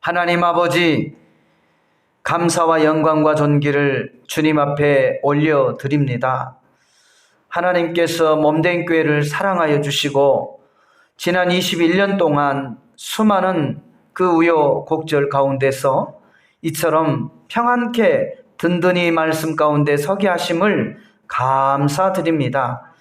하나님 아버지, 감사와 영광과 존귀를 주님 앞에 올려드립니다. 하나님께서 몸된 교회를 사랑하여 주시고 지난 21년 동안 수많은 그 우여곡절 가운데서 이처럼 평안케 든든히 말씀 가운데 서게 하심을 감사드립니다.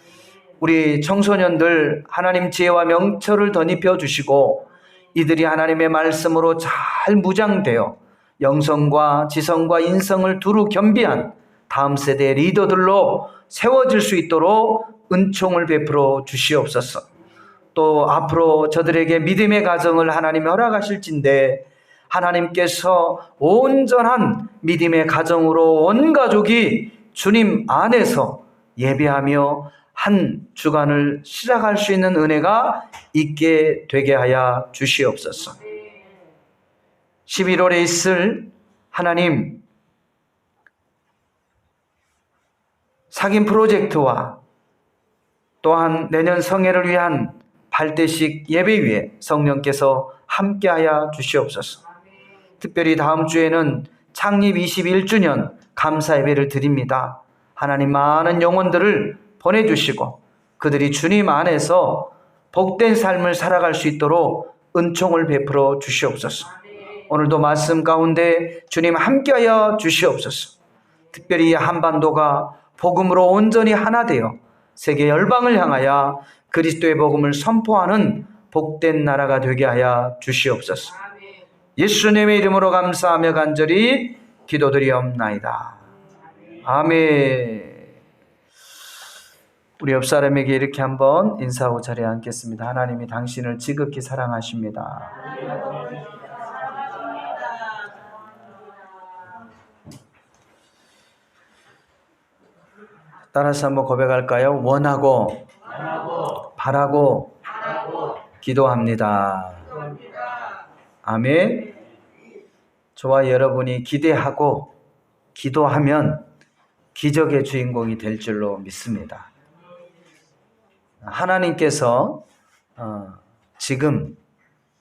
우리 청소년들 하나님 지혜와 명철을 덧입혀 주시고 이들이 하나님의 말씀으로 잘 무장되어 영성과 지성과 인성을 두루 겸비한 다음 세대의 리더들로 세워질 수 있도록 은총을 베풀어 주시옵소서. 또 앞으로 저들에게 믿음의 가정을 하나님이 허락하실진데 하나님께서 온전한 믿음의 가정으로 온 가족이 주님 안에서 예배하며 한 주간을 시작할 수 있는 은혜가 있게 되게 하여 주시옵소서. 11월에 있을 하나님 사귐 프로젝트와 또한 내년 성회를 위한 발대식 예배위에 성령께서 함께하여 주시옵소서. 특별히 다음 주에는 창립 21주년 감사 예배를 드립니다. 하나님 많은 영혼들을 보내주시고 그들이 주님 안에서 복된 삶을 살아갈 수 있도록 은총을 베풀어 주시옵소서. 오늘도 말씀 가운데 주님 함께하여 주시옵소서. 특별히 한반도가 복음으로 온전히 하나 되어 세계 열방을 향하여 그리스도의 복음을 선포하는 복된 나라가 되게 하여 주시옵소서. 예수님의 이름으로 감사하며 간절히 기도드리옵나이다. 아멘. 우리 옆 사람에게 이렇게 한번 인사하고 자리에 앉겠습니다. 하나님이 당신을 지극히 사랑하십니다. 따라서 한번 고백할까요? 원하고 바라고 기도합니다. 아멘. 저와 여러분이 기대하고 기도하면 기적의 주인공이 될 줄로 믿습니다. 하나님께서 지금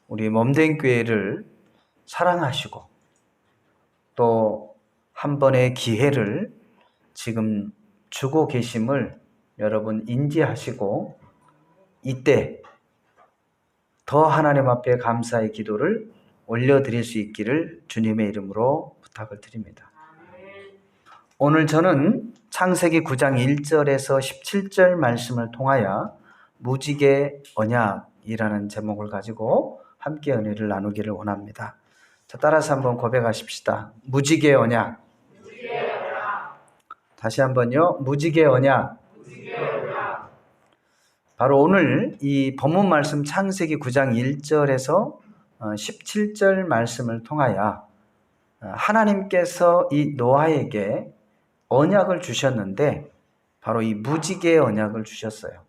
우리 몸된 교회를 사랑하시고 또 한 번의 기회를 지금 주고 계심을 여러분 인지하시고 이때 더 하나님 앞에 감사의 기도를 올려드릴 수 있기를 주님의 이름으로 부탁을 드립니다. 오늘 저는 창세기 9장 1절에서 17절 말씀을 통하여 무지개 언약이라는 제목을 가지고 함께 은혜를 나누기를 원합니다. 자, 따라서 한번 고백하십시다. 무지개 언약. 다시 한번요. 무지개 언약. 바로 오늘 이 본문 말씀 창세기 9장 1절에서 17절 말씀을 통하여 하나님께서 이 노아에게 언약을 주셨는데 바로 이 무지개 언약을 주셨어요.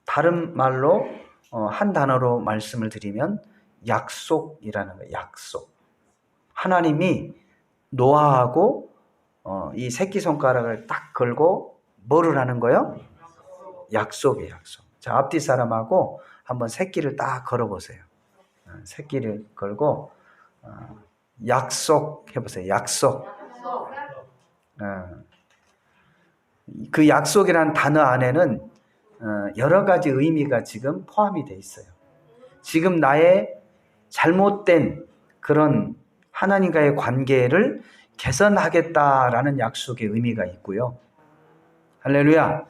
다른 말로 한 단어로 말씀을 드리면 약속이라는 거예요. 약속. 하나님이 노아하고 이 새끼손가락을 딱 걸고 뭐를 하는 거예요? 약속이에요. 약속. 자, 앞뒤 사람하고 한번 새끼를 딱 걸어보세요. 새끼를 걸고 약속 해보세요. 약속. 그 약속이라는 단어 안에는 여러 가지 의미가 지금 포함이 되어 있어요. 지금 나의 잘못된 그런 하나님과의 관계를 개선하겠다라는 약속의 의미가 있고요. 할렐루야.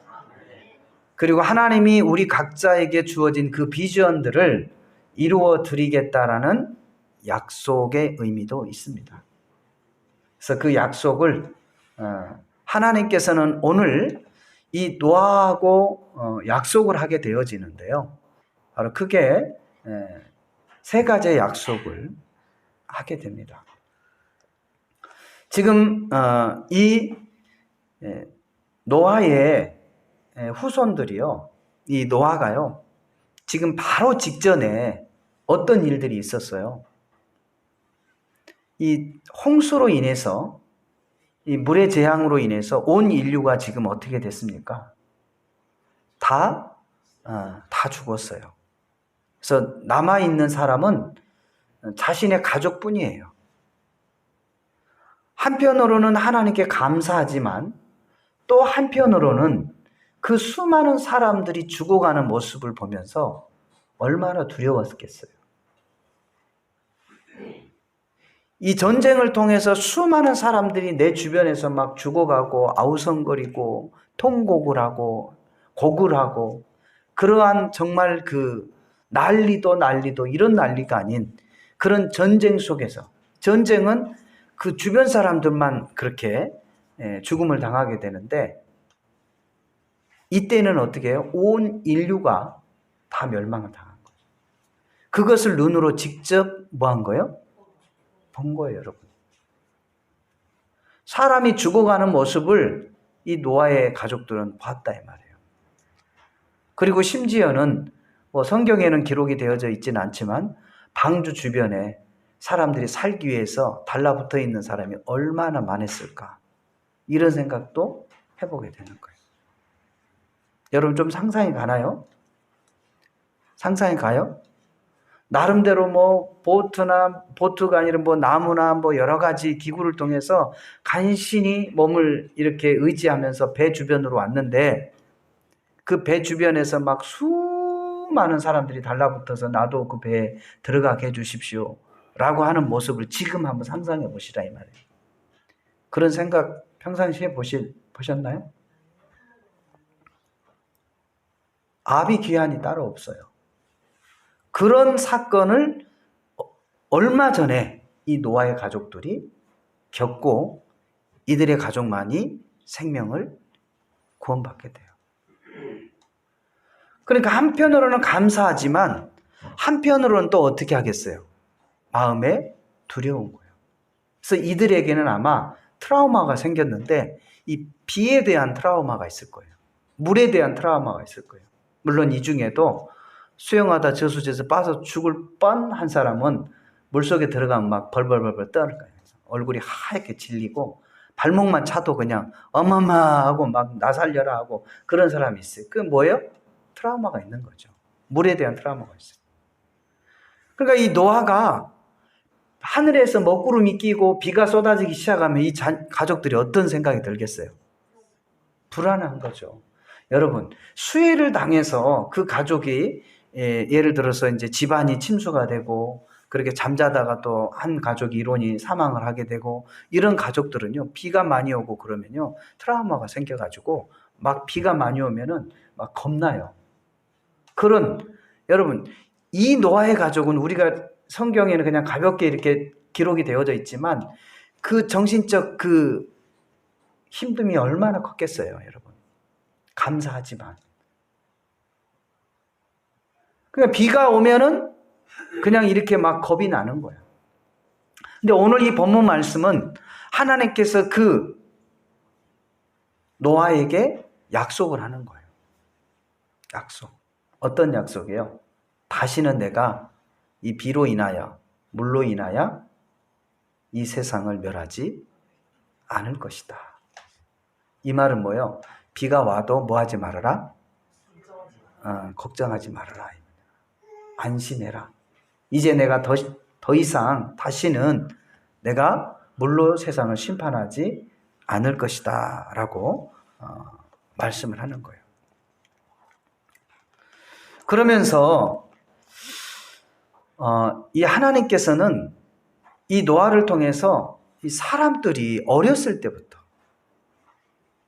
그리고 하나님이 우리 각자에게 주어진 그 비전들을 이루어 드리겠다라는 약속의 의미도 있습니다. 그래서 그 약속을 하나님께서는 오늘 이 노아하고 약속을 하게 되어지는데요. 바로 크게 세 가지의 약속을 하게 됩니다. 지금 이 노아의 후손들이요, 이 노아가요, 지금 바로 직전에 어떤 일들이 있었어요? 이 홍수로 인해서, 이 물의 재앙으로 인해서 온 인류가 지금 어떻게 됐습니까? 다 죽었어요. 그래서 남아있는 사람은 자신의 가족뿐이에요. 한편으로는 하나님께 감사하지만 또 한편으로는 그 수많은 사람들이 죽어가는 모습을 보면서 얼마나 두려웠겠어요. 이 전쟁을 통해서 수많은 사람들이 내 주변에서 막 죽어가고 아우성거리고 통곡을 하고 곡을 하고 그러한 정말 그 난리도 이런 난리가 아닌 그런 전쟁 속에서, 전쟁은 그 주변 사람들만 그렇게 죽음을 당하게 되는데 이때는 어떻게 해요? 온 인류가 다 멸망을 당한 거예요. 그것을 눈으로 직접 뭐 한 거예요? 본 거예요, 여러분. 사람이 죽어가는 모습을 이 노아의 가족들은 봤다 이 말이에요. 그리고 심지어는 뭐 성경에는 기록이 되어져 있지는 않지만 방주 주변에 사람들이 살기 위해서 달라붙어 있는 사람이 얼마나 많았을까, 이런 생각도 해보게 되는 거예요. 여러분 좀 상상이 가나요? 상상이 가요? 나름대로 뭐 보트가 아니라 뭐 나무나 뭐 여러 가지 기구를 통해서 간신히 몸을 이렇게 의지하면서 배 주변으로 왔는데 그 배 주변에서 막 수많은 사람들이 달라붙어서 나도 그 배에 들어가게 해주십시오 라고 하는 모습을 지금 한번 상상해 보시라 이 말이에요. 그런 생각 평상시에 보셨나요? 아비 귀환이 따로 없어요. 그런 사건을 얼마 전에 이 노아의 가족들이 겪고 이들의 가족만이 생명을 구원받게 돼요. 그러니까 한편으로는 감사하지만 한편으로는 또 어떻게 하겠어요? 마음에 두려운 거예요. 그래서 이들에게는 아마 트라우마가 생겼는데 이 비에 대한 트라우마가 있을 거예요. 물에 대한 트라우마가 있을 거예요. 물론 이 중에도 수영하다 저수지에서 빠져 죽을 뻔한 사람은 물속에 들어가면 막 벌벌 떠는 거예요. 얼굴이 하얗게 질리고 발목만 차도 그냥 어마마 하고 막 나 살려라 하고 그런 사람이 있어요. 그게 뭐예요? 트라우마가 있는 거죠. 물에 대한 트라우마가 있어요. 그러니까 이 노아가 하늘에서 먹구름이 끼고 비가 쏟아지기 시작하면 이 가족들이 어떤 생각이 들겠어요? 불안한 거죠. 여러분, 수해를 당해서 그 가족이 예를 들어서 이제 집안이 침수가 되고 그렇게 잠자다가 또 한 가족이 일원이 사망을 하게 되고 이런 가족들은요, 비가 많이 오고 그러면요, 트라우마가 생겨가지고 막 비가 많이 오면은 막 겁나요. 여러분, 이 노아의 가족은 우리가 성경에는 그냥 가볍게 이렇게 기록이 되어져 있지만 그 정신적 그 힘듦이 얼마나 컸겠어요, 여러분. 감사하지만. 그러니까 비가 오면은 그냥 이렇게 막 겁이 나는 거예요. 근데 오늘 이 본문 말씀은 하나님께서 그 노아에게 약속을 하는 거예요. 약속. 어떤 약속이에요? 다시는 내가 이 비로 인하여, 물로 인하여 이 세상을 멸하지 않을 것이다. 이 말은 뭐예요? 비가 와도 뭐 하지 말아라? 걱정하지 말아라. 안심해라. 이제 내가 더 이상 다시는 내가 물로 세상을 심판하지 않을 것이다 라고 말씀을 하는 거예요. 그러면서 이 하나님께서는 이 노아를 통해서 이 사람들이 어렸을 때부터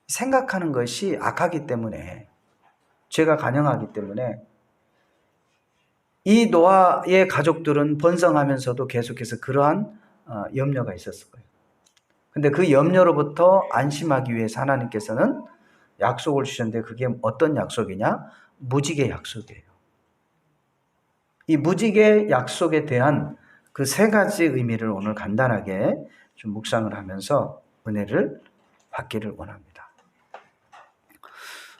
생각하는 것이 악하기 때문에, 죄가 간영하기 때문에 이 노아의 가족들은 번성하면서도 계속해서 그러한 염려가 있었을 거예요. 근데 그 염려로부터 안심하기 위해서 하나님께서는 약속을 주셨는데 그게 어떤 약속이냐? 무지개 약속이에요. 이 무지개 약속에 대한 그 세 가지 의미를 오늘 간단하게 좀 묵상을 하면서 은혜를 받기를 원합니다.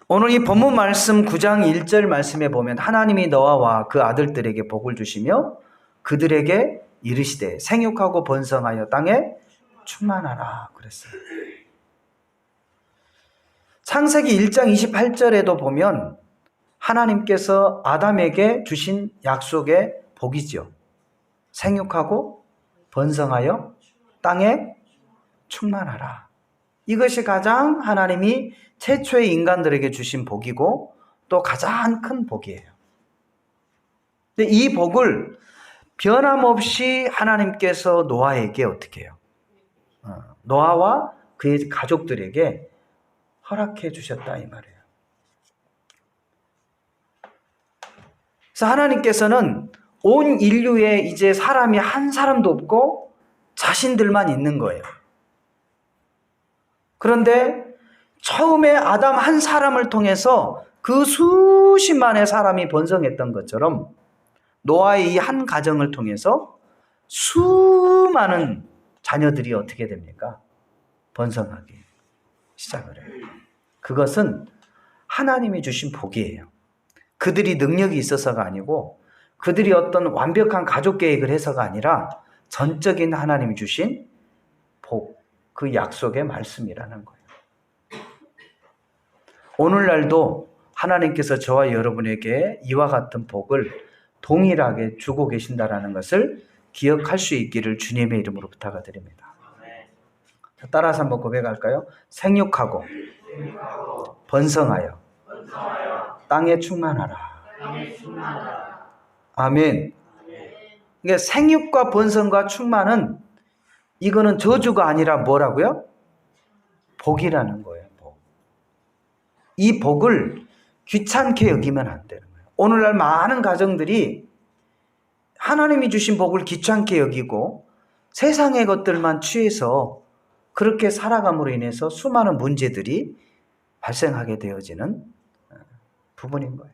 오늘 이 본문 말씀 9장 1절 말씀에 보면 하나님이 노아와 그 아들들에게 복을 주시며 그들에게 이르시되 생육하고 번성하여 땅에 충만하라 그랬어요. 창세기 1장 28절에도 보면 하나님께서 아담에게 주신 약속의 복이죠. 생육하고 번성하여 땅에 충만하라. 이것이 가장 하나님이 최초의 인간들에게 주신 복이고 또 가장 큰 복이에요. 근데 이 복을 변함없이 하나님께서 노아에게 어떻게 해요? 노아와 그의 가족들에게 허락해 주셨다 이 말이에요. 그래서 하나님께서는 온 인류에 이제 사람이 한 사람도 없고 자신들만 있는 거예요. 그런데 처음에 아담 한 사람을 통해서 그 수십만의 사람이 번성했던 것처럼 노아의 이 한 가정을 통해서 수많은 자녀들이 어떻게 됩니까? 번성하기 시작을 해요. 그것은 하나님이 주신 복이에요. 그들이 능력이 있어서가 아니고 그들이 어떤 완벽한 가족 계획을 해서가 아니라 전적인 하나님이 주신 복, 그 약속의 말씀이라는 거예요. 오늘날도 하나님께서 저와 여러분에게 이와 같은 복을 동일하게 주고 계신다는 것을 기억할 수 있기를 주님의 이름으로 부탁을 드립니다. 따라서 한번 고백할까요? 생육하고 번성하여 땅에 충만하라. 아멘. 그러니까 생육과 번성과 충만은 이거는 저주가 아니라 뭐라고요? 복이라는 거예요. 복. 이 복을 귀찮게 여기면 안 되는 거예요. 오늘날 많은 가정들이 하나님이 주신 복을 귀찮게 여기고 세상의 것들만 취해서 그렇게 살아감으로 인해서 수많은 문제들이 발생하게 되어지는 부분인 거예요.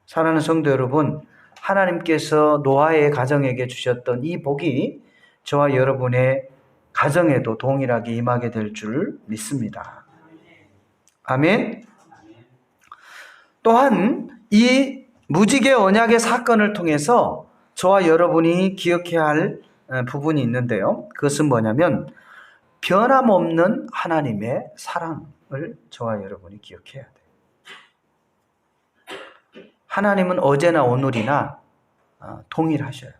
사랑하는 성도 여러분, 하나님께서 노아의 가정에게 주셨던 이 복이 저와 여러분의 가정에도 동일하게 임하게 될 줄 믿습니다. 아멘. 또한 이 무지개 언약의 사건을 통해서 저와 여러분이 기억해야 할 부분이 있는데요. 그것은 뭐냐면 변함없는 하나님의 사랑을 저와 여러분이 기억해야 돼요. 하나님은 어제나 오늘이나 동일하셔요.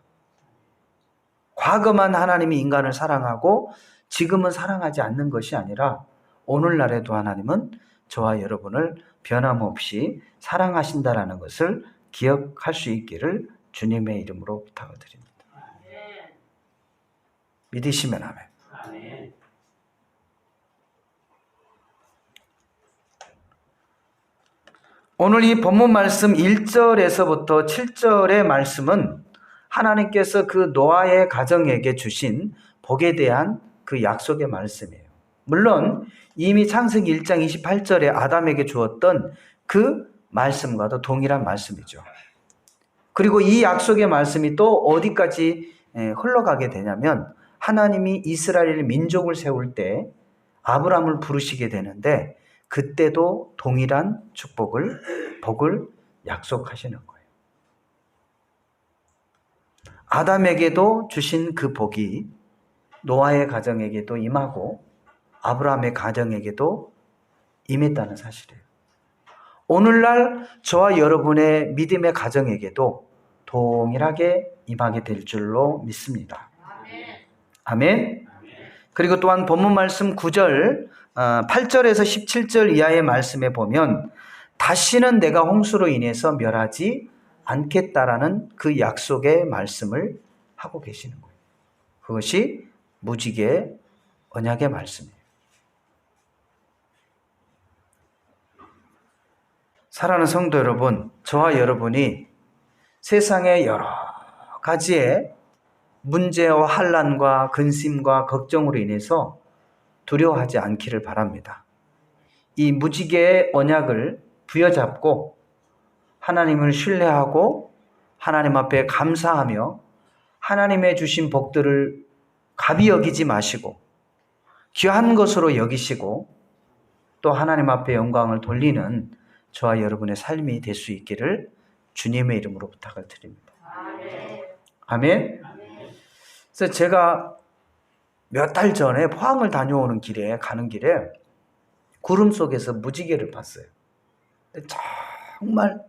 과거만 하나님이 인간을 사랑하고 지금은 사랑하지 않는 것이 아니라 오늘날에도 하나님은 저와 여러분을 변함없이 사랑하신다라는 것을 기억할 수 있기를 주님의 이름으로 부탁을 드립니다. 믿으시면 아멘. 오늘 이 본문 말씀 1절에서부터 7절의 말씀은 하나님께서 그 노아의 가정에게 주신 복에 대한 그 약속의 말씀이에요. 물론 이미 창세기 1장 28절에 아담에게 주었던 그 말씀과도 동일한 말씀이죠. 그리고 이 약속의 말씀이 또 어디까지 흘러가게 되냐면 하나님이 이스라엘 민족을 세울 때 아브라함을 부르시게 되는데 그때도 동일한 복을 약속하시는 거예요. 아담에게도 주신 그 복이 노아의 가정에게도 임하고 아브라함의 가정에게도 임했다는 사실이에요. 오늘날 저와 여러분의 믿음의 가정에게도 동일하게 임하게 될 줄로 믿습니다. 아멘. 그리고 또한 본문 말씀 9절, 8절에서 17절 이하의 말씀에 보면 다시는 내가 홍수로 인해서 멸하지 않겠다라는 그 약속의 말씀을 하고 계시는 거예요. 그것이 무지개 언약의 말씀이에요. 사랑하는 성도 여러분, 저와 여러분이 세상의 여러 가지의 문제와 환난과 근심과 걱정으로 인해서 두려워하지 않기를 바랍니다. 이 무지개의 언약을 부여잡고 하나님을 신뢰하고 하나님 앞에 감사하며 하나님의 주신 복들을 가비 여기지 마시고 귀한 것으로 여기시고 또 하나님 앞에 영광을 돌리는 저와 여러분의 삶이 될 수 있기를 주님의 이름으로 부탁을 드립니다. 아멘. 그래서 제가 몇 달 전에 포항을 다녀오는 길에 가는 길에 구름 속에서 무지개를 봤어요. 정말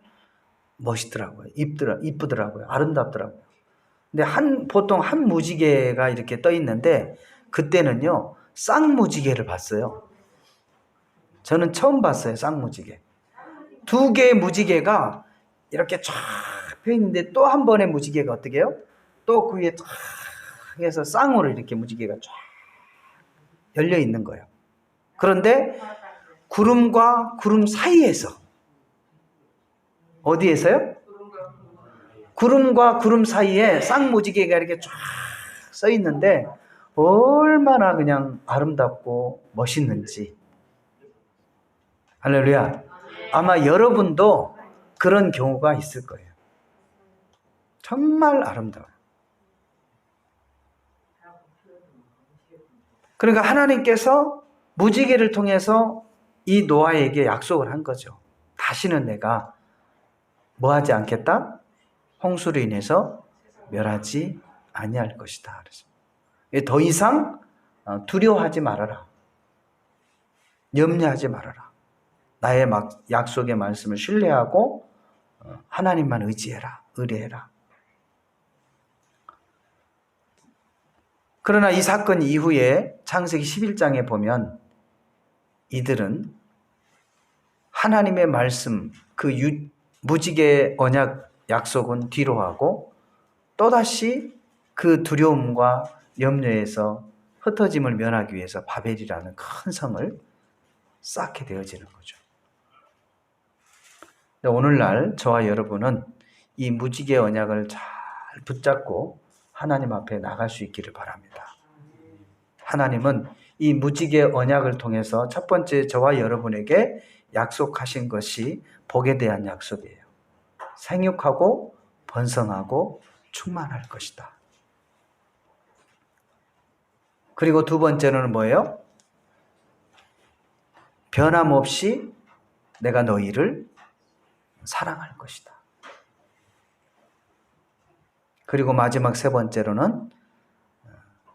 멋있더라고요. 이쁘더라고요. 아름답더라고요. 근데 보통 한 무지개가 이렇게 떠 있는데 그때는요 쌍무지개를 봤어요. 저는 처음 봤어요. 쌍무지개. 두 개의 무지개가 이렇게 쫙 펴 있는데 또 한 번의 무지개가 어떻게 해요? 또 그 위에 쫙 해서 쌍으로 이렇게 무지개가 쫙 열려 있는 거예요. 그런데 구름과 구름 사이에서, 어디에서요? 구름과 구름 사이에 쌍무지개가 이렇게 쫙 써 있는데 얼마나 그냥 아름답고 멋있는지. 할렐루야. 아마 여러분도 그런 경우가 있을 거예요. 정말 아름다워요. 그러니까 하나님께서 무지개를 통해서 이 노아에게 약속을 한 거죠. 다시는 내가 뭐 하지 않겠다? 홍수로 인해서 멸하지 아니할 것이다. 그래서 더 이상 두려워하지 말아라. 염려하지 말아라. 나의 약속의 말씀을 신뢰하고 하나님만 의뢰해라. 그러나 이 사건 이후에 창세기 11장에 보면 이들은 하나님의 말씀, 그 무지개 언약 약속은 뒤로 하고 또다시 그 두려움과 염려에서 흩어짐을 면하기 위해서 바벨이라는 큰 성을 쌓게 되어지는 거죠. 오늘날 저와 여러분은 이 무지개 언약을 잘 붙잡고 하나님 앞에 나갈 수 있기를 바랍니다. 하나님은 이 무지개 언약을 통해서 첫 번째 저와 여러분에게 약속하신 것이 복에 대한 약속이에요. 생육하고 번성하고 충만할 것이다. 그리고 두 번째는 뭐예요? 변함없이 내가 너희를 사랑할 것이다. 그리고 마지막 세 번째로는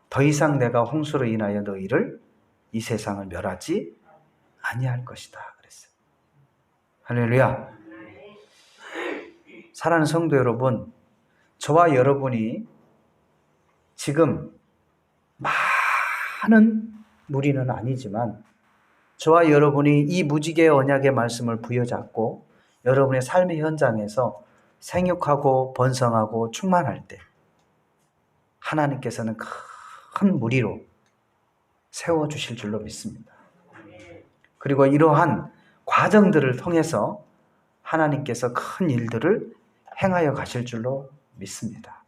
더 이상 내가 홍수로 인하여 너희를 이 세상을 멸하지 아니할 것이다. 그랬어요. 할렐루야. 사랑하는 성도 여러분, 저와 여러분이 지금 많은 무리는 아니지만 저와 여러분이 이 무지개 언약의 말씀을 부여잡고 여러분의 삶의 현장에서 생육하고 번성하고 충만할 때 하나님께서는 큰 무리로 세워주실 줄로 믿습니다. 그리고 이러한 과정들을 통해서 하나님께서 큰 일들을 행하여 가실 줄로 믿습니다.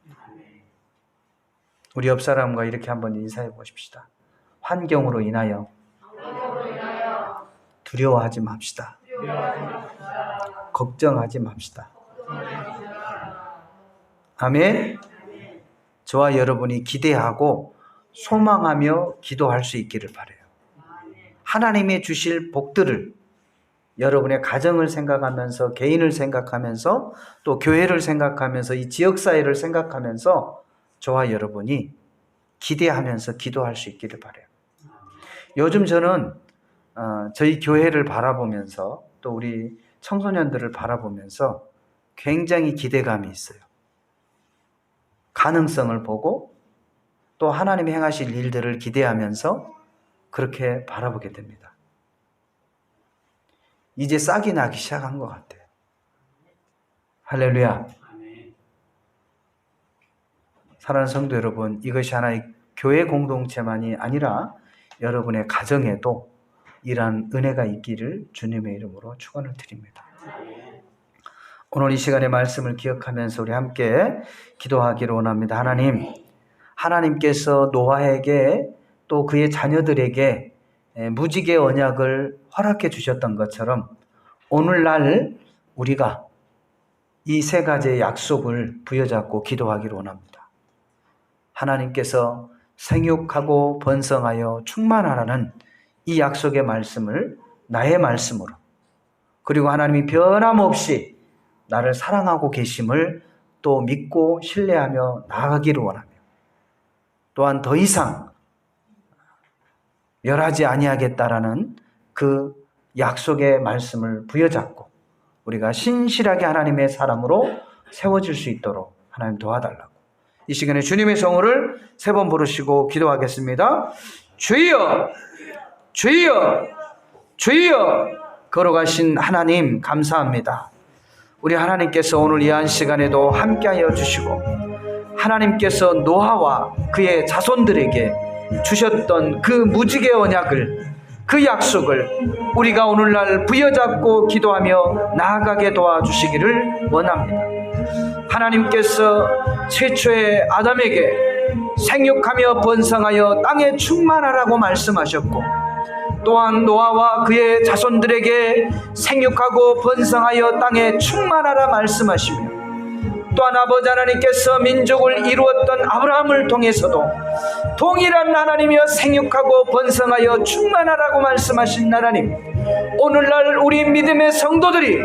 우리 옆 사람과 이렇게 한번 인사해 보십시다. 환경으로 인하여 두려워하지 맙시다. 걱정하지 맙시다. 아멘. 저와 여러분이 기대하고 소망하며 기도할 수 있기를 바라요. 하나님의 주실 복들을 여러분의 가정을 생각하면서 개인을 생각하면서 또 교회를 생각하면서 이 지역사회를 생각하면서 저와 여러분이 기대하면서 기도할 수 있기를 바라요. 요즘 저는 저희 교회를 바라보면서 또 우리 청소년들을 바라보면서 굉장히 기대감이 있어요. 가능성을 보고 또 하나님이 행하실 일들을 기대하면서 그렇게 바라보게 됩니다. 이제 싹이 나기 시작한 것 같아요. 할렐루야. 사랑하는 성도 여러분, 이것이 하나의 교회 공동체만이 아니라 여러분의 가정에도 이러한 은혜가 있기를 주님의 이름으로 축원을 드립니다. 오늘 이 시간의 말씀을 기억하면서 우리 함께 기도하기를 원합니다. 하나님께서 노아에게 또 그의 자녀들에게 무지개 언약을 허락해 주셨던 것처럼 오늘날 우리가 이 세 가지의 약속을 부여잡고 기도하기를 원합니다. 하나님께서 생육하고 번성하여 충만하라는 이 약속의 말씀을 나의 말씀으로, 그리고 하나님이 변함없이 나를 사랑하고 계심을 또 믿고 신뢰하며 나아가기를 원하며, 또한 더 이상 멸하지 아니하겠다라는 그 약속의 말씀을 부여잡고 우리가 신실하게 하나님의 사람으로 세워질 수 있도록 하나님 도와달라고 이 시간에 주님의 성호를 3번 부르시고 기도하겠습니다. 주여, 주여, 주여. 걸어가신 하나님 감사합니다. 우리 하나님께서 오늘 이 한 시간에도 함께하여 주시고 하나님께서 노아와 그의 자손들에게 주셨던 그 무지개 언약을, 그 약속을 우리가 오늘날 부여잡고 기도하며 나아가게 도와주시기를 원합니다. 하나님께서 최초의 아담에게 생육하며 번성하여 땅에 충만하라고 말씀하셨고, 또한 노아와 그의 자손들에게 생육하고 번성하여 땅에 충만하라 말씀하시며, 또한 아버지 하나님께서 민족을 이루었던 아브라함을 통해서도 동일한 하나님이여 생육하고 번성하여 충만하라고 말씀하신 하나님, 오늘날 우리 믿음의 성도들이,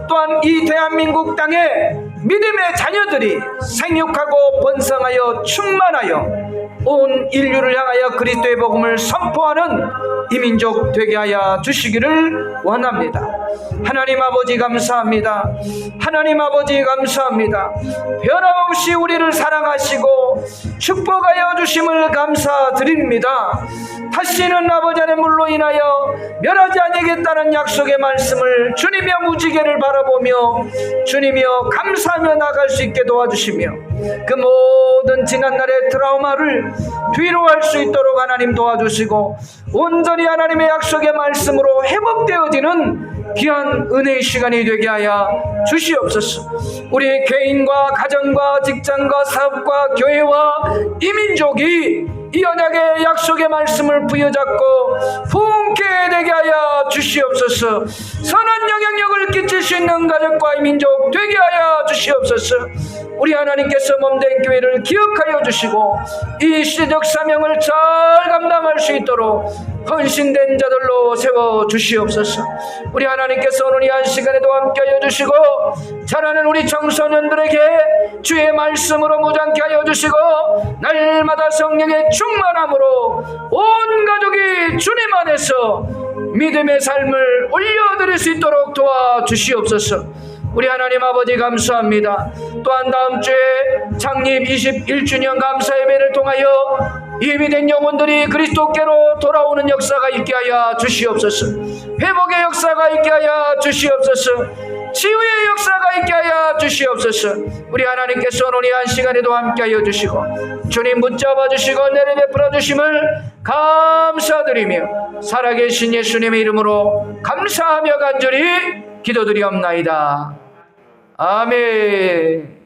또한 이 대한민국 땅에 믿음의 자녀들이 생육하고 번성하여 충만하여 온 인류를 향하여 그리스도의 복음을 선포하는 이민족 되게 하여 주시기를 원합니다. 하나님 아버지 감사합니다. 하나님 아버지 감사합니다. 변함없이 우리를 사랑하시고 축복하여 주심을 감사드립니다. 다시는 아버지 하나님으로 인하여 멸하지 아니겠다는 약속의 말씀을 주님이여 무지개를 바라보며 주님이여 감사하며 나갈 수 있게 도와주시며, 그 모든 지난날의 트라우마를 뒤로 할 수 있도록 하나님 도와주시고 온전히 하나님의 약속의 말씀으로 회복되어지는 귀한 은혜의 시간이 되게 하여 주시옵소서. 우리 개인과 가정과 직장과 사업과 교회와 이민족이 이 언약의 약속의 말씀을 부여잡고 부흥케 되게 하여 주시옵소서. 선한 영향력을 끼칠 수 있는 가족과 이민족 되게 하여 주시옵소서. 우리 하나님께서 몸된 교회를 기억하여 주시고 이 시대적 사명을 잘 감당할 수 있도록 헌신된 자들로 세워 주시옵소서. 우리 하나님께서 오늘 이 한 시간에도 함께하여 주시고 자라는 우리 청소년들에게 주의 말씀으로 무장케 하여 주시고 날마다 성령의 충만함으로 온 가족이 주님 안에서 믿음의 삶을 올려드릴 수 있도록 도와주시옵소서. 우리 하나님 아버지 감사합니다. 또한 다음 주에 창립 21주년 감사 예배를 통하여 예비된 영혼들이 그리스도께로 돌아오는 역사가 있게 하여 주시옵소서. 회복의 역사가 있게 하여 주시옵소서. 치유의 역사가 있게 하여 주시옵소서. 우리 하나님께서 오늘 이 한 시간에도 함께 하여 주시고 주님 붙잡아 주시고 은혜를 베풀어 주심을 감사드리며 살아계신 예수님의 이름으로 감사하며 간절히 기도드리옵나이다. 아멘.